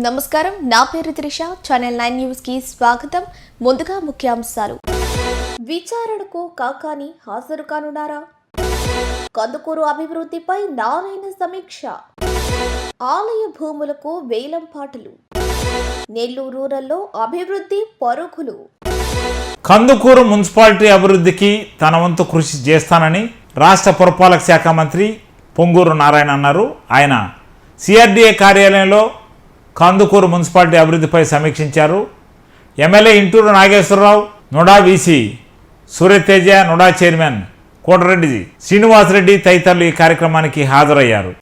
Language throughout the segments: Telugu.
నమస్కారం, నా పేరు త్రిష. ఛానల్ 9 న్యూస్ కి స్వాగతం. ముందుగా ముఖ్యాంశాలు. విచారణకు కాకాని హాజరు కానున్నారా? కందుకూరు అభివృద్ధిపై నారాయణ సమీక్ష. ఆలయ భూములకు వేలం పాటలు. నెల్లూరు రూరల్లో అభివృద్ధి పరుగులు. కందుకూరు మున్సిపాలిటీ అభివృద్ధికి తన వంతు కృషి చేస్తానని రాష్ట్ర పురపాలక శాఖ మంత్రి పొంగూరు నారాయణ అన్నారు. ఆయన సిఆర్డీఏ కార్యాలయంలో కందుకూరు మున్సిపాలిటీ అభివృద్ధిపై సమీక్షించారు. MLA Inturu Nageswararao, NUDA VC Suryateja, NUDA chairman Kotareddy Srinivasareddy తదితరులు ఈ కార్యక్రమానికి హాజరయ్యారు.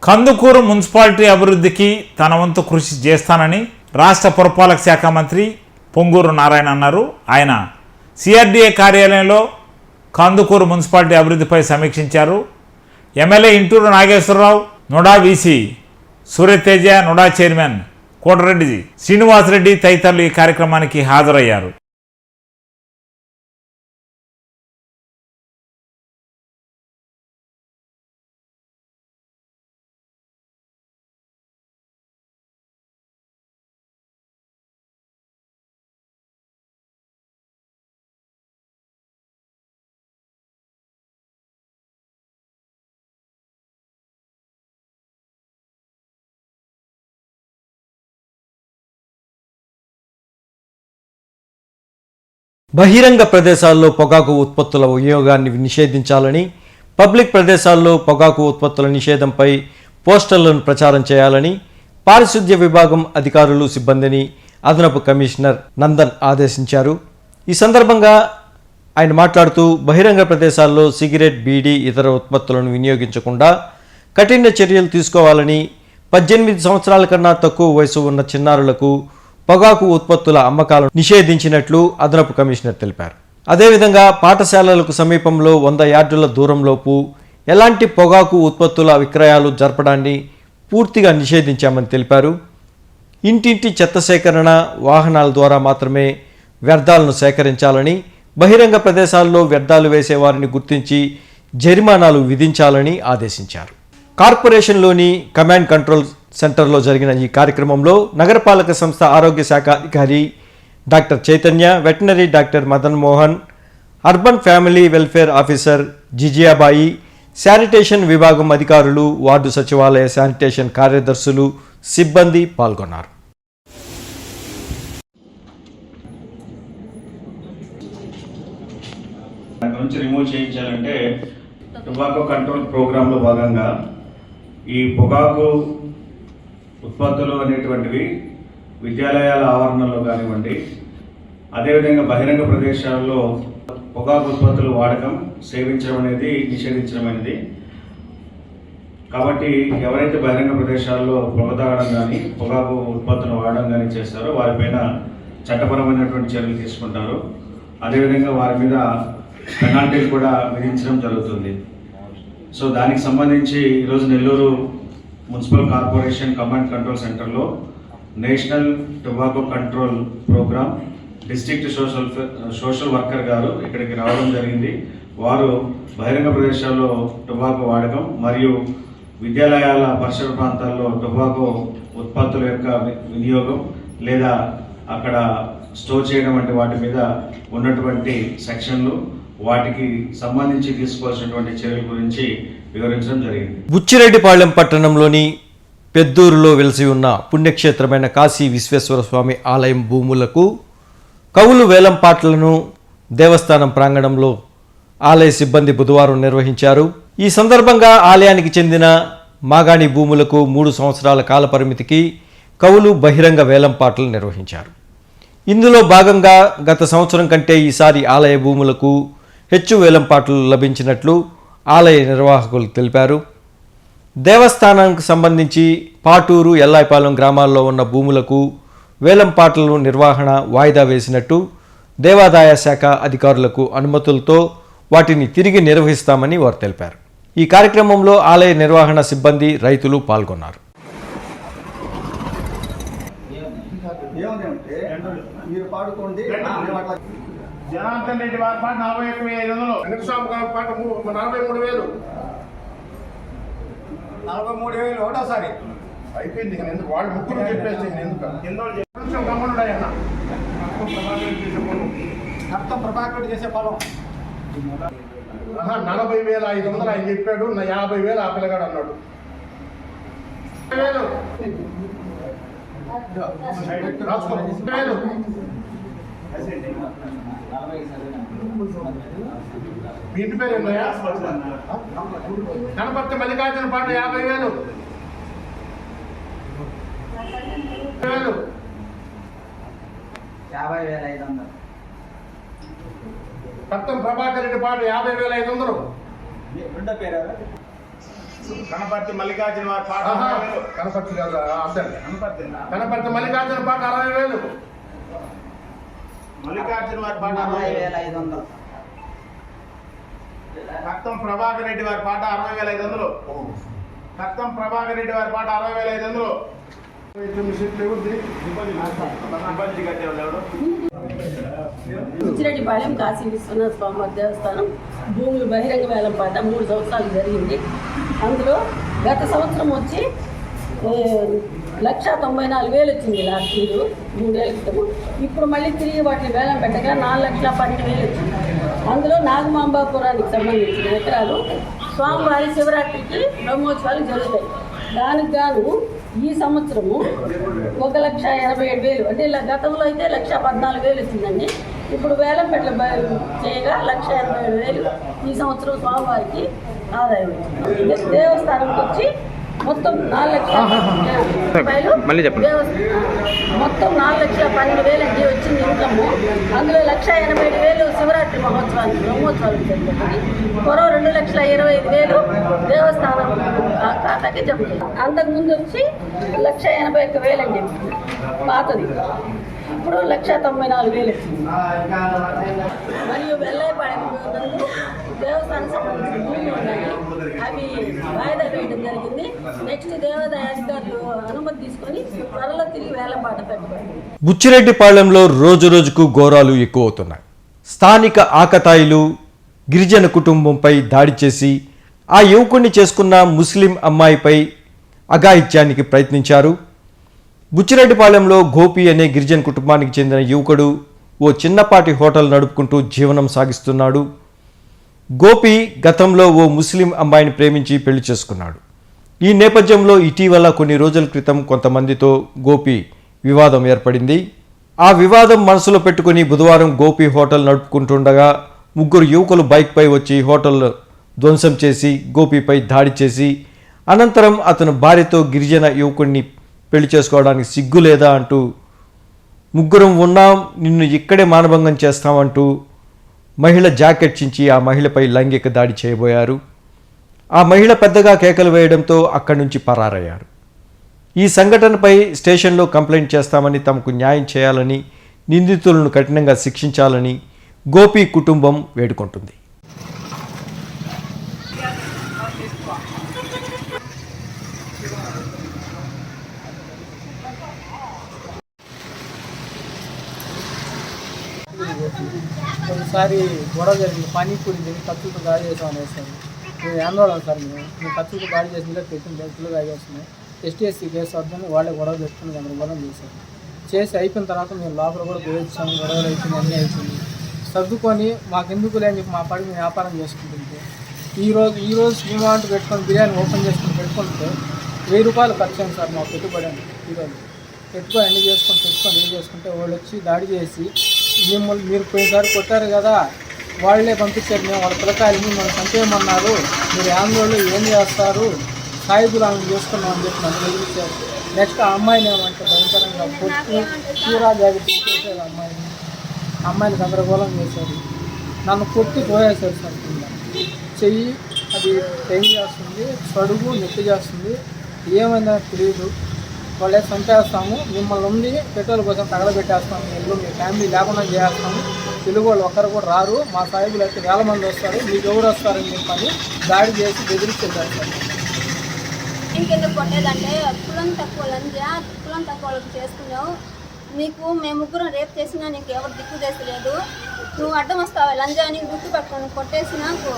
కందుకూరు మున్సిపాలిటీ అభివృద్ధికి తన వంతు కృషి చేస్తానని రాష్ట్ర పురపాలక శాఖ మంత్రి పొంగూరు నారాయణ అన్నారు. ఆయన సిఆర్డీఏ కార్యాలయంలో కందుకూరు మున్సిపాలిటీ అభివృద్ధిపై సమీక్షించారు. MLA Inturu Nageswararao, NUDA VC Suryateja, NUDA chairman Kotareddy Srinivasareddy తదితరులు ఈ కార్యక్రమానికి హాజరయ్యారు. బహిరంగ ప్రదేశాల్లో పొగాకు ఉత్పత్తుల వినియోగాన్ని నిషేధించాలని, పబ్లిక్ ప్రదేశాల్లో పొగాకు ఉత్పత్తుల నిషేధంపై పోస్టర్లను ప్రచారం చేయాలని పారిశుద్ధ్య విభాగం అధికారులు, సిబ్బందిని అదనపు కమిషనర్ నందన్ ఆదేశించారు. ఈ సందర్భంగా ఆయన మాట్లాడుతూ బహిరంగ ప్రదేశాల్లో సిగరెట్, బీడీ, ఇతర ఉత్పత్తులను వినియోగించకుండా కఠిన చర్యలు తీసుకోవాలని, 18 సంవత్సరాల కన్నా తక్కువ వయసు ఉన్న చిన్నారులకు పొగాకు ఉత్పత్తుల అమ్మకాలను నిషేధించినట్లు అదనపు కమిషనర్ తెలిపారు. అదేవిధంగా పాఠశాలలకు సమీపంలో 100 యార్డుల దూరంలోపు ఎలాంటి పొగాకు ఉత్పత్తుల విక్రయాలు జరపడాన్ని పూర్తిగా నిషేధించామని తెలిపారు. ఇంటింటి చెత్త సేకరణ వాహనాల ద్వారా మాత్రమే వ్యర్థాలను సేకరించాలని, బహిరంగ ప్రదేశాల్లో వ్యర్థాలు వేసేవారిని గుర్తించి జరిమానాలు విధించాలని ఆదేశించారు. కార్పొరేషన్లోని కమాండ్ కంట్రోల్ సెంటర్లో జరిగిన ఈ కార్యక్రమంలో నగరపాలక సంస్థ ఆరోగ్య శాఖ అధికారి doctor Chaitanya, veterinary doctor Madan Mohan, urban family welfare officer Jijabai, sanitation విభాగం అధికారులు, వార్డు సచివాలయ శానిటేషన్ కార్యదర్శులు, సిబ్బంది పాల్గొన్నారు. రిమూవ్ చేయించాలంటే టొబాకో కంట్రోల్ ప్రోగ్రాంలో భాగంగా ఈ పొగాకు ఉత్పత్తులు అనేటువంటివి విద్యాలయాల ఆవరణలో కానివ్వండి, అదేవిధంగా బహిరంగ ప్రదేశాల్లో పొగాకు ఉత్పత్తులు వాడకం, సేవించడం అనేది నిషేధించడమైనది. కాబట్టి ఎవరైతే బహిరంగ ప్రదేశాల్లో పొగ తాగడం కానీ, పొగాకు ఉత్పత్తులు వాడడం కానీ చేస్తారో వారిపైన చట్టపరమైనటువంటి చర్యలు తీసుకుంటారు. అదేవిధంగా వారి మీద పెనాల్టీలు కూడా విధించడం జరుగుతుంది. సో దానికి సంబంధించి ఈరోజు Nellore municipal corporation command control సెంటర్లో national tobacco control program district social worker గారు ఇక్కడికి రావడం జరిగింది. వారు బహిరంగ ప్రదేశాల్లో టొబాకో వాడకం మరియు విద్యాలయాల పరిసర ప్రాంతాల్లో టొబాకో ఉత్పత్తుల యొక్క వినియోగం లేదా అక్కడ స్టోర్ చేయడం వంటి వాటి మీద ఉన్నటువంటి సెక్షన్లు, వాటికి సంబంధించి తీసుకోవాల్సినటువంటి చర్యల గురించి వివరించడం జరిగింది. బుచ్చిరెడ్డిపాళెం పట్టణంలోని పెద్దూరులో వెలిసి ఉన్న పుణ్యక్షేత్రమైన కాశీ విశ్వేశ్వర స్వామి ఆలయం భూములకు కవులు వేలంపాట్లను దేవస్థానం ప్రాంగణంలో ఆలయ సిబ్బంది బుధవారం నిర్వహించారు. ఈ సందర్భంగా ఆలయానికి చెందిన మాగాణి భూములకు 3 సంవత్సరాల కాల పరిమితికి కవులు బహిరంగ వేలంపాట్లు నిర్వహించారు. ఇందులో భాగంగా గత సంవత్సరం కంటే ఈసారి ఆలయ భూములకు హెచ్చు వేలంపాట్లు లభించినట్లు ఆలయ నిర్వాహకులు తెలిపారు. దేవస్థానానికి సంబంధించి పాటూరు, ఎల్లాయిపాలెం గ్రామాల్లో ఉన్న భూములకు వేలంపాటలను నిర్వహణ వాయిదా వేసినట్టు దేవాదాయ శాఖ అధికారులకు అనుమతులతో వాటిని తిరిగి నిర్వహిస్తామని వారు తెలిపారు. ఈ కార్యక్రమంలో ఆలయ నిర్వహణ సిబ్బంది, రైతులు పాల్గొన్నారు. జనార్దన్ రెడ్డి వారి పాట 41,500, వెంకటస్వామి గారి పాట 43,000, 43,000 ఒకటోసారి అయిపోయింది. ఎందుకు వాళ్ళు ముగ్గురు చెప్పేసి ఎందుకు గమ్మనుడాయన్న అర్థం ప్రభాకర్ చేసే పొలం 40,500 ఆయన చెప్పాడు. 50,000 ఆ పిల్లగాడు అన్నాడు. మీ ఇంటి పేరు ఏంటయ్యా? కనపర్తి మల్లికార్జున పాట 50,000. రక్తం ప్రభాకర్ రెడ్డి పాట 50,500. కనపర్తి మల్లికార్జున వారి పాట కనపర్తి మల్లికార్జున పాట 60,000. మల్లికార్జున వారి పాట 60,500. రక్తం ప్రభాకర్ రెడ్డి వారి పాట 60,500. రక్తం ప్రభాకర్ రెడ్డి వారి పాట 60,500. బుచ్చిరెడ్డిపాలెం కాశీ విశ్వనాథ స్వామి దేవస్థానం భూములు బహిరంగ వేలం పాట 3 సంవత్సరాలు జరిగింది. అందులో గత సంవత్సరం వచ్చి 1,94,000 వచ్చింది. లాస్ట్ ఇయర్ 3 ఏళ్ల క్రితం. ఇప్పుడు మళ్ళీ తిరిగి వాటిని వేలం పెట్టగా 4,12,000 వచ్చింది. అందులో నాగమాంబాపురానికి సంబంధించిన ఎకరాలు స్వామివారి శివరాత్రికి బ్రహ్మోత్సవాలు జరుగుతాయి. దానికి గాను ఈ సంవత్సరము 1,87,000, అంటే గతంలో అయితే 1,14,000 వచ్చిందండి. ఇప్పుడు వేలం పెట్ట చేయగా 1,87,000 ఈ సంవత్సరం స్వామివారికి ఆదాయం వచ్చింది. దేవస్థానంకి వచ్చి మొత్తం 4,00,000 మొత్తం 4,12,000 అండి వచ్చింది ఇన్కమ్. అందులో 1,87,000 శివరాత్రి మహోత్సవాలు బ్రహ్మోత్సవాలు జరుగుతుంది. మరో 2,25,000 దేవస్థానం ఖాతాకి జమ. అంతకుముందు వచ్చి 1,81,000 అండి పాతది. ఇప్పుడు 1,94,000 వచ్చింది. మరియు వెల్లాయిపాలెం దేవస్థానం సంబంధించిన భూములు ఉన్నాయి. అవి వాయిదా వేయడం జరిగింది. నెక్స్ట్ దేవాదాయ అధికారులు అనుమతి తీసుకొని త్వరలో తిరిగి వేలంపాట పెట్టబడింది. బుచ్చిరెడ్డిపాలెంలో రోజురోజుకు ఘోరాలు ఎక్కువవుతున్నాయి. స్థానిక ఆకతాయిలు గిరిజన కుటుంబంపై దాడి చేసి ఆ యువకుడిని చేసుకున్న ముస్లిం అమ్మాయిపై అఘాయిత్యానికి ప్రయత్నించారు. బుచ్చిరెడ్డిపాలెంలో గోపి అనే గిరిజన కుటుంబానికి చెందిన యువకుడు ఓ చిన్నపాటి హోటల్ నడుపుకుంటూ జీవనం సాగిస్తున్నాడు. గోపి గతంలో ఓ ముస్లిం అమ్మాయిని ప్రేమించి పెళ్లి చేసుకున్నాడు. ఈ నేపథ్యంలో ఇటీవల కొన్ని రోజుల క్రితం కొంతమందితో గోపి వివాదం ఏర్పడింది. ఆ వివాదం మనసులో పెట్టుకుని బుధవారం గోపి హోటల్ నడుపుకుంటుండగా 3 యువకులు బైక్పై వచ్చి హోటల్ ధ్వంసం చేసి గోపిపై దాడి చేసి అనంతరం అతను భార్యతో గిరిజన యువకుడిని పెళ్లి చేసుకోవడానికి సిగ్గు లేదా అంటూ 3 ఉన్నాం, నిన్ను ఇక్కడే మానభంగం చేస్తామంటూ మహిళ జాకెట్ చించి ఆ మహిళపై లైంగిక దాడి చేయబోయారు. ఆ మహిళ పెద్దగా కేకలు వేయడంతో అక్కడి నుంచి పరారయ్యారు. ఈ సంఘటనపై స్టేషన్లో కంప్లైంట్ చేస్తామని, తమకు న్యాయం చేయాలని, నిందితులను కఠినంగా శిక్షించాలని గోపి కుటుంబం వేడుకుంటుంది. ఒకసారి గొడవ జరిగింది. పానీపూరి తిని కత్తులతో దాడి చేసాం అనేసారు. మేము ఆందోళన సార్ మేము కత్తులతో దాడి చేసి పెట్టిన కత్తులు దాడి చేస్తున్నాయి. ఎస్టీఎస్సీ కేసు వద్దని వాళ్ళే గొడవ పెట్టుకుని గందరగోళం చేశారు. చేసి అయిపోయిన తర్వాత మేము లోపల కూడా పోయొచ్చాము. గొడవలు అయిపోయింది, అన్నీ అయిపోయింది. సర్దుకొని మాకెందుకు లేని చెప్పి మా పాడికి మేము వ్యాపారం చేసుకుంటుంటే ఈరోజు శ్రీమాంట్ పెట్టుకొని బిర్యానీ ఓపెన్ చేసుకొని పెట్టుకుంటే 1000 రూపాయలు ఖర్చు అయింది సార్ మా పెట్టుబడి అండి. ఈరోజు పెట్టుకొని అన్నీ తెచ్చుకొని ఏం చేసుకుంటే వాళ్ళు వచ్చి దాడి చేసి మిమ్మల్ని మీరు పోయినసారి కొట్టారు కదా, వాళ్ళే పంపించారు, మేము వాళ్ళ పిల్లకాయలు మిమ్మల్ని చంపేయమన్నారు, మీరు ఆందోళనలో ఏం చేస్తారు, సాయిబులు ఆమె చేసుకున్నామని చెప్పి నన్ను ఎదిరించారు. నెక్స్ట్ ఆ అమ్మాయిని ఏమంటే భయంకరంగా కొట్టి చీరా జాగ్రత్త చేసేది అమ్మాయిని గందరగోళం చేశారు. నన్ను కొట్టి పోయేశారు సార్ కింద చెయ్యి అది పెయిన్ చేస్తుంది, సడుగు నొప్పి చేస్తుంది, ఏమైందో తెలియదు. వాళ్ళే చంపేస్తాము, మిమ్మల్ని ఉంది పెట్రోల్ కోసం తగలబెట్టేస్తాము, ఇల్లు మీ ఫ్యామిలీ లేకుండా చేస్తాము, తెలుగు వాళ్ళు ఒక్కరు కూడా రారు, మా సాయిబులు అయితే 1000 మంది వస్తారు, మీకు ఎవరు వస్తారని చెప్పని దాడి చేసి బెదిరించేశారు సార్. ఇంకెందుకు కొట్టేదంటే కులం తక్కువ లంజా, కులం తక్కువ వాళ్ళకి చేసుకున్నావు, నీకు మేము ముగ్గురం రేపు చేసినా నీకు ఎవరు దిక్కు చేసలేదు, నువ్వు అడ్డం వస్తావు లంజా అని గుర్తు పట్టుకొని కొట్టేసి నాకు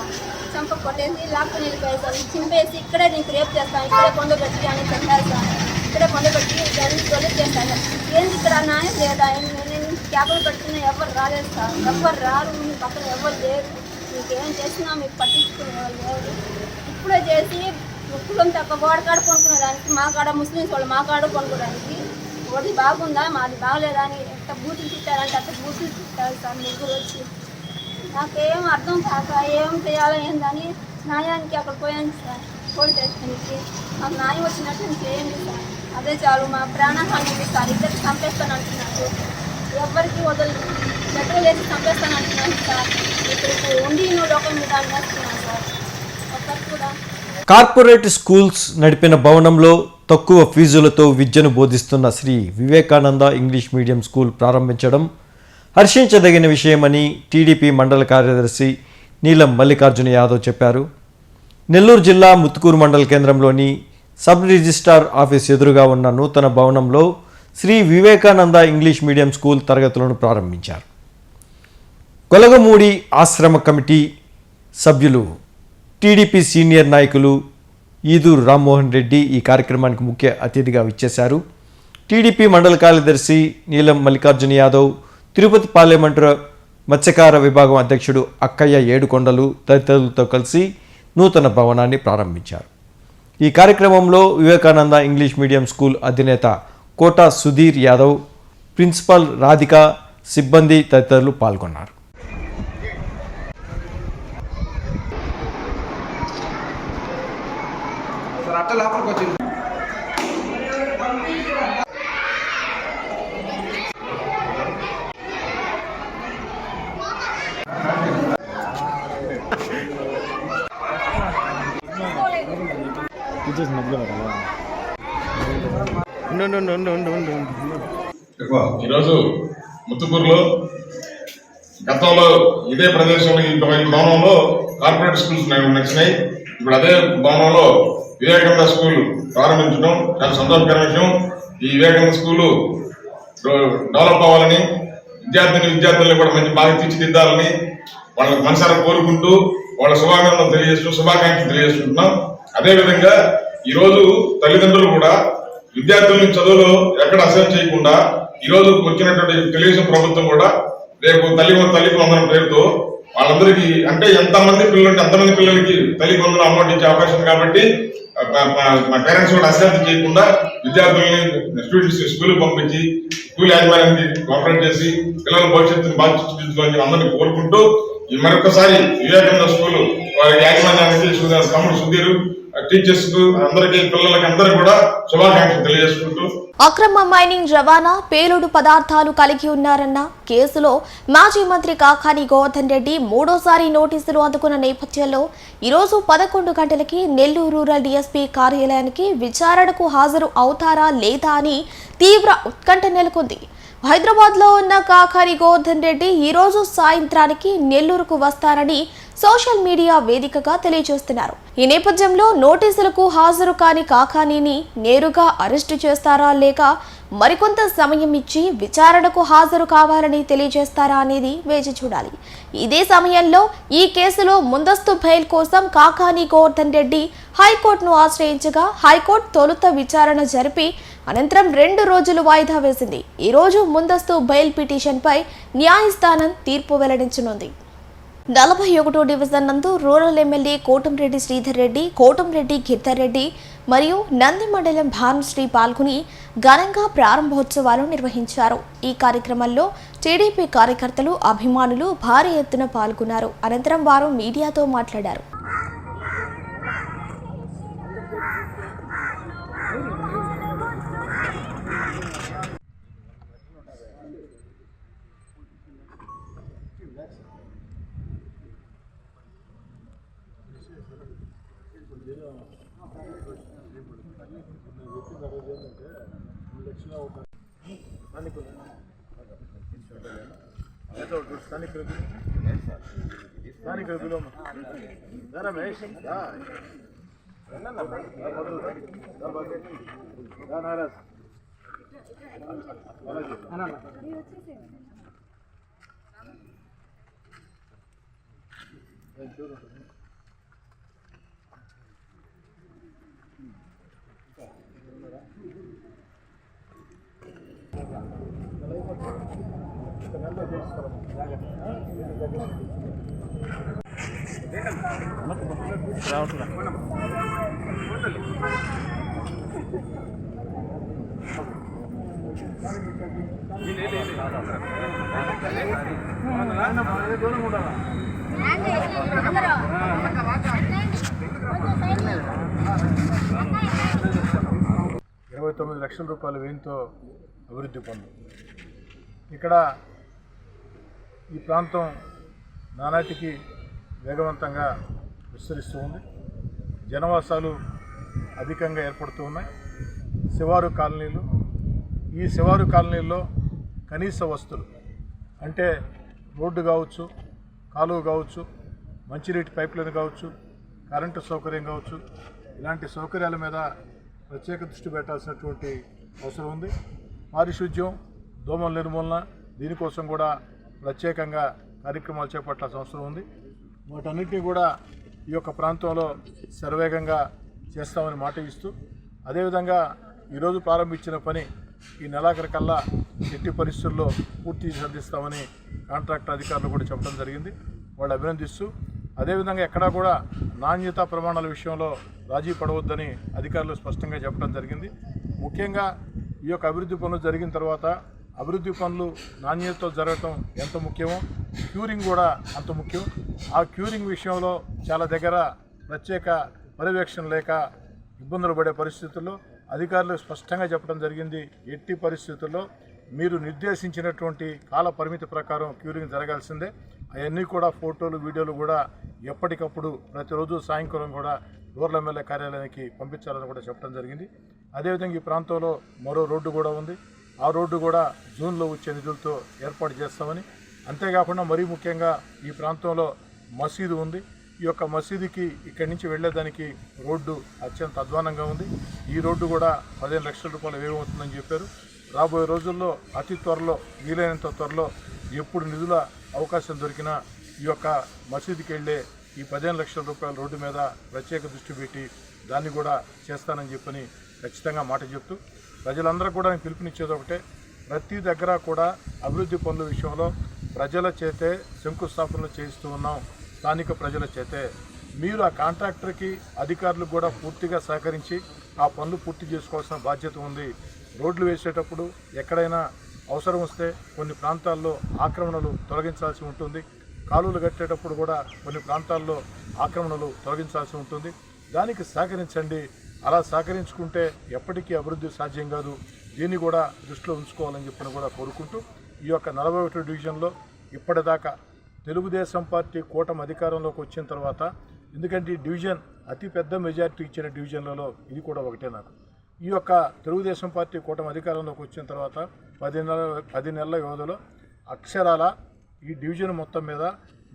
చంప కొట్టేసి లాక్కొని వెళ్ళిపోయేసాను, చింపేసి ఇక్కడే నీకు రేపు చేస్తాను, ఇక్కడే కొండబెట్టి అని చెప్పారు సార్. ఇక్కడే కొండబెట్టి దాన్ని తొలగి చేస్తాను. ఏంది ఇక్కడ న్యాయం లేదా? నేను క్యాబులు పెట్టుకున్నా ఎవరు రాలేదు సార్, ఎవరు రారు, మీ పక్కన ఎవరు లేరు, నీకేం చేసినా మీకు పట్టించుకునే వాళ్ళు లేరు. ఇప్పుడే చేసి కులం తక్కువ వాడి కాడ కొనుక్కునేదానికి, మా కాడ ముస్లిమ్స్ వాళ్ళు మా కాడ కొనుక్కోవడానికి, ఒకటి బాగుందా మాది బాగలేదా అని ఎంత బూతులు తిట్టారంటే అంత బూతులు తిట్టారు సార్ ముగ్గురు వచ్చి. నాకేం అర్థం కాక ఏం చేయాలో ఏందని న్యాయానికి అక్కడ పోయాను సార్, పోలీస్ స్టేషన్కి. మాకు న్యాయం వచ్చినట్టు చేయండి సార్, అదే చాలు, మా ప్రాణహాని సార్. ఇద్దరికి చంపేస్తాను అంటున్నారు, ఎవరికి వదలు, పెట్రోల్ వేసి చంపేస్తాను అంటున్నాను సార్. ఇక్కడికి ఉండి లోకం మీద అనేస్తున్నాను సార్ ఒక్కరు కూడా. కార్పొరేట్ స్కూల్స్ నడిపిన భవనంలో తక్కువ ఫీజులతో విద్యను బోధిస్తున్న Sri Vivekananda English medium school ప్రారంభించడం హర్షించదగిన విషయమని టీడీపీ మండల కార్యదర్శి నీలం మల్లికార్జున యాదవ్ చెప్పారు. నెల్లూరు జిల్లా ముత్తుకూరు మండల కేంద్రంలోని సబ్ రిజిస్ట్రార్ ఆఫీస్ ఎదురుగా ఉన్న నూతన భవనంలో Sri Vivekananda English medium school తరగతులను ప్రారంభించారు. కొలగమూడి ఆశ్రమ కమిటీ సభ్యులు, టీడీపీ సీనియర్ నాయకులు ఈదూరు రామ్మోహన్ రెడ్డి ఈ కార్యక్రమానికి ముఖ్య అతిథిగా విచ్చేశారు. టీడీపీ మండల కార్యదర్శి నీలం మల్లికార్జున యాదవ్, తిరుపతి పార్లమెంటు మత్స్యకార విభాగం అధ్యక్షుడు అక్కయ్య ఏడుకొండలు తదితరులతో కలిసి నూతన భవనాన్ని ప్రారంభించారు. ఈ కార్యక్రమంలో వివేకానంద ఇంగ్లీష్ మీడియం స్కూల్ అధినేత కోట సుధీర్ యాదవ్, ప్రిన్సిపల్ రాధిక, సిబ్బంది తదితరులు పాల్గొన్నారు. ఈరోజు ముత్తుకూరులో గతంలో ఇదే ప్రదేశంలో ఈ భవనంలో కార్పొరేట్ స్కూల్స్ నచ్చినాయి. ఇప్పుడు అదే భవనంలో వివేకానంద స్కూల్ ప్రారంభించడం చాలా సంతోషకరమైన విషయం. ఈ వివేకానంద స్కూలు డెవలప్ అవ్వాలని, విద్యార్థులను కూడా మంచి బాగా తీర్చిదిద్దాలని వాళ్ళకి మనసారా కోరుకుంటూ వాళ్ళ శుభాకాంక్షలు తెలియజేసుకుంటున్నాం. అదేవిధంగా ఈరోజు తల్లిదండ్రులు కూడా విద్యార్థులని చదువులో ఎక్కడ అసహ్యం చేయకుండా ఈరోజు వచ్చినటువంటి తెలుగుదేశం ప్రభుత్వం కూడా రేపు తల్లికి వందనం పేరుతో వాళ్ళందరికీ, అంటే ఎంతమంది పిల్లలు ఉంటే అంతమంది పిల్లలకి తల్లికి వందనం అమౌంట్ ఇచ్చే అవకాశం కాబట్టి మా పేరెంట్స్ కూడా అశ్రద్ధ చేయకుండా విద్యార్థులని స్టూడెంట్స్ స్కూల్కి పంపించి స్కూల్ యాజమాన్యానికి కోఆపరేట్ చేసి పిల్లల భవిష్యత్తుని బాగా తీర్చిదిద్దుకోవాలని అందరినీ కోరుకుంటూ ఈ మరొకసారి వివేకానంద స్కూల్ వారి యాజమాన్యానికి తమ్ముడు సుధీర్, టీచర్స్ కు అందరికీ, పిల్లలకి అందరికీ కూడా శుభాకాంక్షలు తెలియజేసుకుంటూ. అక్రమ మైనింగ్ రవాణా, పేలుడు పదార్థాలు కలిగి ఉన్నారన్న కేసులో మాజీ మంత్రి కాకాని గోవర్ధన్ రెడ్డి మూడోసారి నోటీసులు అందుకున్న నేపథ్యంలో ఈరోజు 11 గంటలకి నెల్లూరు రూరల్ డీఎస్పీ కార్యాలయానికి విచారణకు హాజరు అవుతారా లేదా అని తీవ్ర ఉత్కంఠ నెలకొంది. హైదరాబాద్లో ఉన్న కాకాని గోవర్ధన్ రెడ్డి ఈరోజు సాయంత్రానికి నెల్లూరుకు వస్తారని సోషల్ మీడియా వేదికగా తెలియజేస్తున్నారు. ఈ నేపథ్యంలో నోటీసులకు హాజరు కాని కాకానీని నేరుగా అరెస్టు చేస్తారా లేక మరికొంత సమయం ఇచ్చి విచారణకు హాజరు కావాలని తెలియజేస్తారా అనేది వేచి చూడాలి. ఇదే సమయంలో ఈ కేసులో ముందస్తు బెయిల్ కోసం కాకాని గోవర్ధన్ రెడ్డి హైకోర్టును ఆశ్రయించగా హైకోర్టు తొలుత విచారణ జరిపి అనంతరం 2 రోజులు వాయిదా వేసింది. ఈ రోజు ముందస్తు బెయిల్ పిటిషన్పై న్యాయస్థానం తీర్పు వెల్లడించనుంది. 41వ డివిజన్ నందు రూరల్ ఎమ్మెల్యే కోటంరెడ్డి శ్రీధర్ రెడ్డి, కోటంరెడ్డి గిరిధర్ రెడ్డి మరియు నంది మండలం భానుశ్రీ పాల్గొని ఘనంగా ప్రారంభోత్సవాలు నిర్వహించారు. ఈ కార్యక్రమంలో టీడీపీ కార్యకర్తలు, అభిమానులు భారీ ఎత్తున పాల్గొన్నారు. అనంతరం వారు మీడియాతో మాట్లాడారు. లక్షల రూపాయల వ్యయంతో అభివృద్ధి పనులు. ఇక్కడ ఈ ప్రాంతం నానాటికి వేగవంతంగా విస్తరిస్తూ ఉంది. జనవాసాలు అధికంగా ఏర్పడుతూ ఉన్నాయి. శివారు కాలనీలు, ఈ శివారు కాలనీల్లో కనీస వస్తువులు అంటే రోడ్డు కావచ్చు, కాలువ కావచ్చు, మంచినీటి పైపులైన్ కావచ్చు, కరెంటు సౌకర్యం కావచ్చు, ఇలాంటి సౌకర్యాల మీద ప్రత్యేక దృష్టి పెట్టాల్సినటువంటి అవసరం ఉంది. పారిశుద్ధ్యం, దోమల నిర్మూలన, దీనికోసం కూడా ప్రత్యేకంగా కార్యక్రమాలు చేపట్టాల్సిన అవసరం ఉంది. వాటన్నిటినీ కూడా ఈ యొక్క ప్రాంతంలో శరవేగంగా చేస్తామని మాట ఇస్తూ, అదేవిధంగా ఈరోజు ప్రారంభించిన పని ఈ నెలాఖరు కల్లా ఎట్టి పరిస్థితుల్లో పూర్తి సాధిస్తామని కాంట్రాక్టర్ అధికారులు కూడా చెప్పడం జరిగింది. వాళ్ళు అభినందిస్తూ, అదేవిధంగా ఎక్కడా కూడా నాణ్యతా ప్రమాణాల విషయంలో రాజీ పడవద్దని అధికారులు స్పష్టంగా చెప్పడం జరిగింది. ముఖ్యంగా ఈ యొక్క అభివృద్ధి పనులు జరిగిన తర్వాత అభివృద్ధి పనులు నాణ్యతతో జరగటం ఎంత ముఖ్యమో క్యూరింగ్ కూడా అంత ముఖ్యం. ఆ క్యూరింగ్ విషయంలో చాలా దగ్గర ప్రత్యేక పర్యవేక్షణ లేక ఇబ్బందులు పడే పరిస్థితుల్లో అధికారులు స్పష్టంగా చెప్పడం జరిగింది. ఎట్టి పరిస్థితుల్లో మీరు నిర్దేశించినటువంటి కాల పరిమితి ప్రకారం క్యూరింగ్ జరగాల్సిందే. అవన్నీ కూడా ఫోటోలు, వీడియోలు కూడా ఎప్పటికప్పుడు ప్రతిరోజు సాయంకాలం కూడా రూరల్ ఎమ్మెల్యే కార్యాలయానికి పంపించాలని కూడా చెప్పడం జరిగింది. అదేవిధంగా ఈ ప్రాంతంలో మరో రోడ్డు కూడా ఉంది. ఆ రోడ్డు కూడా జూన్లో వచ్చే నిధులతో ఏర్పాటు చేస్తామని, అంతేకాకుండా మరీ ముఖ్యంగా ఈ ప్రాంతంలో మసీదు ఉంది. ఈ యొక్క మసీదుకి ఇక్కడి నుంచి వెళ్ళేదానికి రోడ్డు అత్యంత అధ్వానంగా ఉంది. ఈ రోడ్డు కూడా 15 లక్షల రూపాయలు వ్యయం అవుతుందని చెప్పారు. రాబోయే రోజుల్లో అతి త్వరలో, వీలైనంత త్వరలో ఎప్పుడు నిధుల అవకాశం దొరికినా ఈ యొక్క మసీదుకి వెళ్ళే ఈ 15 లక్షల రూపాయల రోడ్డు మీద ప్రత్యేక దృష్టి పెట్టి దాన్ని కూడా చేస్తానని చెప్పని ఖచ్చితంగా మాట చెప్తూ, ప్రజలందరూ కూడా నేను పిలుపునిచ్చేది ఒకటే, ప్రతి దగ్గర కూడా అభివృద్ధి పనుల విషయంలో ప్రజల చేతే శంకుస్థాపనలు చేయిస్తూ ఉన్నాం. స్థానిక ప్రజల చేతే మీరు ఆ కాంట్రాక్టర్కి, అధికారులకు కూడా పూర్తిగా సహకరించి ఆ పనులు పూర్తి చేసుకోవాల్సిన బాధ్యత ఉంది. రోడ్లు వేసేటప్పుడు ఎక్కడైనా అవసరం వస్తే కొన్ని ప్రాంతాల్లో ఆక్రమణలు తొలగించాల్సి ఉంటుంది. కాలువలు కట్టేటప్పుడు కూడా కొన్ని ప్రాంతాల్లో ఆక్రమణలు తొలగించాల్సి ఉంటుంది. దానికి సహకరించండి. అలా సహకరించుకుంటే ఎప్పటికీ అభివృద్ధి సాధ్యం కాదు. దీన్ని కూడా దృష్టిలో ఉంచుకోవాలని చెప్పిన కూడా కోరుకుంటూ, ఈ యొక్క 41 డివిజన్లో ఇప్పటిదాకా తెలుగుదేశం పార్టీ కూటమి అధికారంలోకి వచ్చిన తర్వాత, ఎందుకంటే ఈ డివిజన్ అతిపెద్ద మెజారిటీ ఇచ్చిన డివిజన్లలో ఇది కూడా ఒకటే. నాకు ఈ యొక్క తెలుగుదేశం పార్టీ కూటమి అధికారంలోకి వచ్చిన తర్వాత 10 నెలల వ్యవధిలో అక్షరాల ఈ డివిజన్ మొత్తం మీద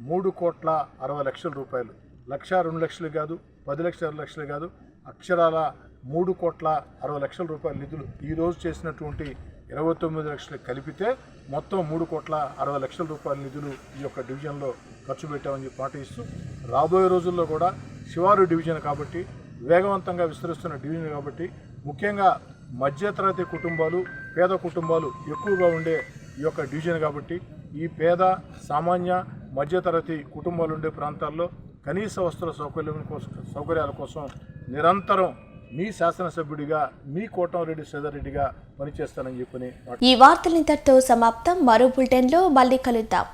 3,60,00,000 రూపాయలు, 1,02 లక్షలు కాదు, 10 లక్షలు కాదు, అక్షరాల 3,60,00,000 రూపాయల నిధులు ఈరోజు చేసినటువంటి 29 లక్షలు కలిపితే మొత్తం 3,60,00,000 రూపాయల నిధులు ఈ యొక్క డివిజన్లో ఖర్చు పెట్టామని చెప్పి మాట ఇస్తూ, రాబోయే రోజుల్లో కూడా శివారు డివిజన్ కాబట్టి, వేగవంతంగా విస్తరిస్తున్న డివిజన్ కాబట్టి, ముఖ్యంగా మధ్యతరగతి కుటుంబాలు, పేద కుటుంబాలు ఎక్కువగా ఉండే ఈ యొక్క డివిజన్ కాబట్టి, ఈ పేద, సామాన్య, మధ్యతరగతి కుటుంబాలు ఉండే ప్రాంతాల్లో కనీస వస్తువుల సౌకర్యాల కోసం నిరంతరం మీ శాసనసభ్యుడిగా, మీ కోటంరెడ్డి శ్రీధర్రెడ్డిగా పనిచేస్తానని చెప్పని. ఈ వార్తలు ఇంతటితో సమాప్తం. మరో బులెటిన్లో మళ్ళీ కలుద్దాం.